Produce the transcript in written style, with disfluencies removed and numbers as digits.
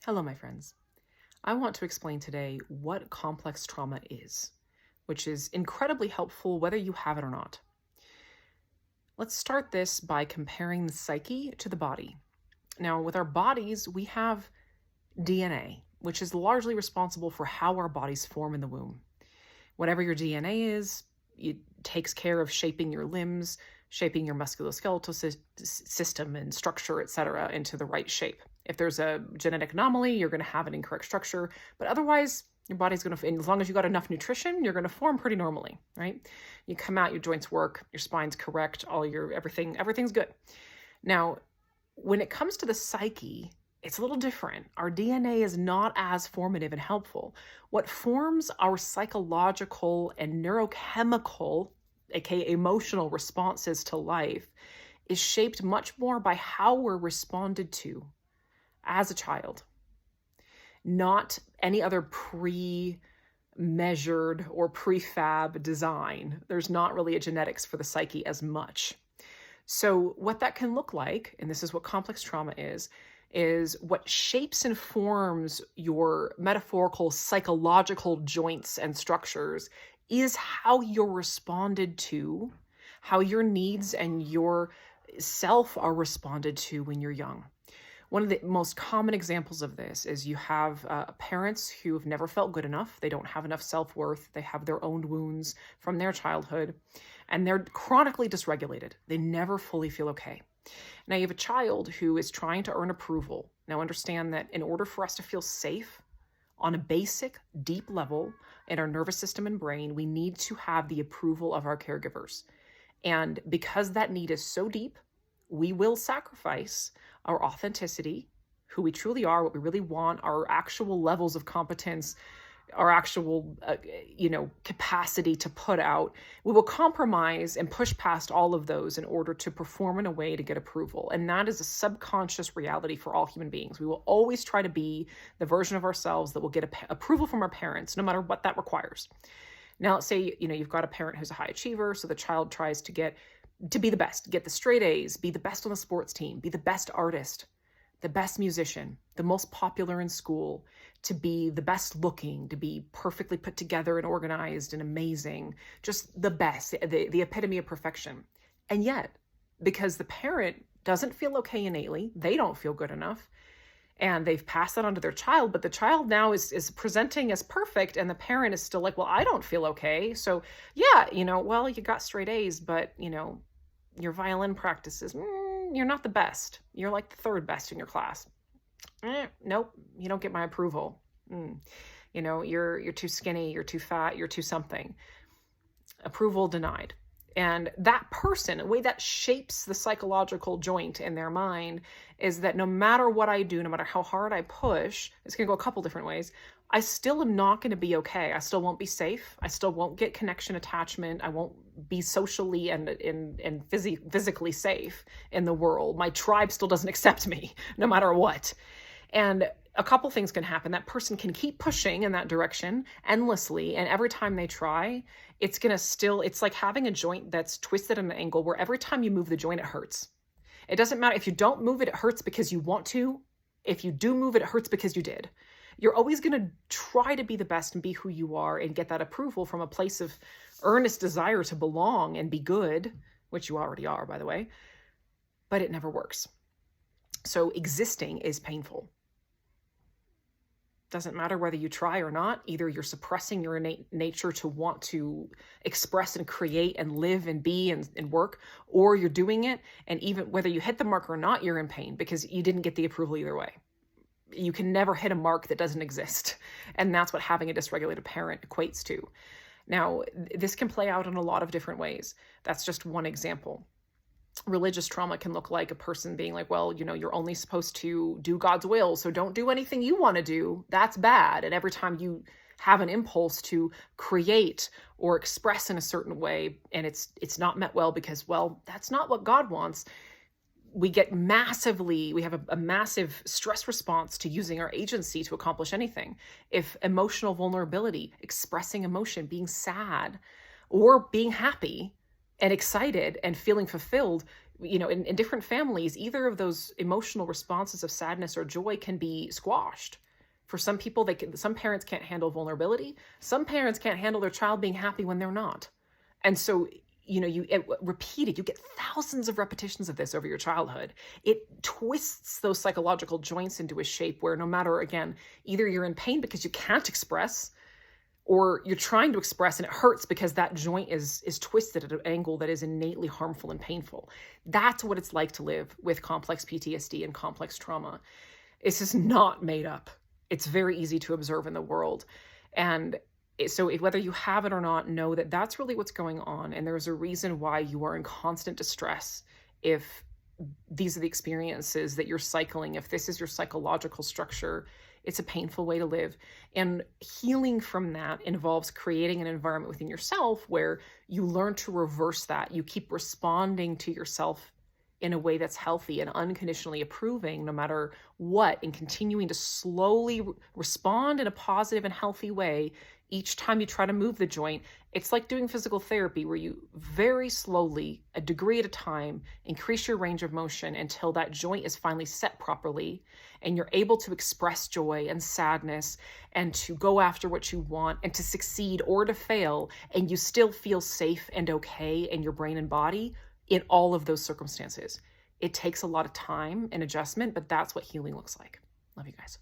Hello, my friends. I want to explain today what complex trauma is, which is incredibly helpful whether you have it or not. Let's start this by comparing the psyche to the body. Now, with our bodies, we have DNA, which is largely responsible for how our bodies form in the womb. Whatever your DNA is, it takes care of shaping your limbs, shaping your musculoskeletal system and structure, etc., into the right shape. If there's a genetic anomaly, you're going to have an incorrect structure, but otherwise, your body's going to, as long as you got enough nutrition, you're going to form pretty normally, right? You come out, your joints work, your spine's correct, everything's good. Now, when it comes to the psyche, it's a little different. Our DNA is not as formative and helpful. What forms our psychological and neurochemical, aka emotional responses to life, is shaped much more by how we're responded to as a child, not any other pre-measured or prefab design. There's not really a genetics for the psyche as much. So what that can look like, and this is what complex trauma is what shapes and forms your metaphorical psychological joints and structures is how you're responded to, how your needs and your self are responded to when you're young. One of the most common examples of this is you have parents who have never felt good enough. They don't have enough self-worth. They have their own wounds from their childhood, and they're chronically dysregulated. They never fully feel okay. Now you have a child who is trying to earn approval. Now understand that in order for us to feel safe on a basic, deep level in our nervous system and brain, we need to have the approval of our caregivers. And because that need is so deep, we will sacrifice our authenticity, who we truly are, what we really want, our actual levels of competence, our actual, capacity to put out. We will compromise and push past all of those in order to perform in a way to get approval. And that is a subconscious reality for all human beings. We will always try to be the version of ourselves that will get approval from our parents, no matter what that requires. Now, let's say, you've got a parent who's a high achiever, so the child tries to be the best, get the straight A's, be the best on the sports team, be the best artist, the best musician, the most popular in school, to be the best looking, to be perfectly put together and organized and amazing, just the best, the epitome of perfection. And yet, because the parent doesn't feel okay innately, they don't feel good enough, and they've passed that on to their child, but the child now is presenting as perfect, and the parent is still like, well, I don't feel okay. So yeah, well, you got straight A's, but your violin practices, you're not the best. You're like the third best in your class. Nope, you don't get my approval. You're too skinny, you're too fat, you're too something. Approval denied. And that person, the way that shapes the psychological joint in their mind is that no matter what I do, no matter how hard I push, it's going to go a couple different ways. I still am not going to be okay. I still won't be safe. I still won't get connection attachment. I won't be socially and physically safe in the world. My tribe still doesn't accept me, no matter what. And a couple things can happen. That person can keep pushing in that direction endlessly. And every time they try, it's like having a joint that's twisted at an angle where every time you move the joint, it hurts. It doesn't matter. If you don't move it, it hurts because you want to. If you do move it, it hurts because you did. You're always going to try to be the best and be who you are and get that approval from a place of earnest desire to belong and be good, which you already are, by the way, but it never works. So existing is painful. Doesn't matter whether you try or not. Either you're suppressing your innate nature to want to express and create and live and be and work, or you're doing it, and even whether you hit the mark or not, you're in pain because you didn't get the approval either way. You can never hit a mark that doesn't exist. And that's what having a dysregulated parent equates to. Now, this can play out in a lot of different ways. That's just one example. Religious trauma can look like a person being like, well, you're only supposed to do God's will, so don't do anything you want to do. That's bad. And every time you have an impulse to create or express in a certain way, and it's not met well because, well, that's not what God wants, we have a massive stress response to using our agency to accomplish anything. If emotional vulnerability, expressing emotion, being sad or being happy and excited and feeling fulfilled in different families, either of those emotional responses of sadness or joy can be squashed. For some people, some parents can't handle vulnerability. Some parents can't handle their child being happy when they're not. And so, repeat it. You get thousands of repetitions of this over your childhood. It twists those psychological joints into a shape where no matter, again, either you're in pain because you can't express, or you're trying to express and it hurts because that joint is twisted at an angle that is innately harmful and painful. That's what it's like to live with complex PTSD and complex trauma. It's just not made up. It's very easy to observe in the world. And so whether you have it or not, know that that's really what's going on. And there's a reason why you are in constant distress if these are the experiences that you're cycling, if this is your psychological structure. It's a painful way to live. And healing from that involves creating an environment within yourself where you learn to reverse that. You keep responding to yourself in a way that's healthy and unconditionally approving no matter what, and continuing to slowly respond in a positive and healthy way each time you try to move the joint. It's like doing physical therapy where you very slowly, a degree at a time, increase your range of motion until that joint is finally set properly and you're able to express joy and sadness and to go after what you want and to succeed or to fail, and you still feel safe and okay in your brain and body in all of those circumstances. It takes a lot of time and adjustment, but that's what healing looks like. Love you guys.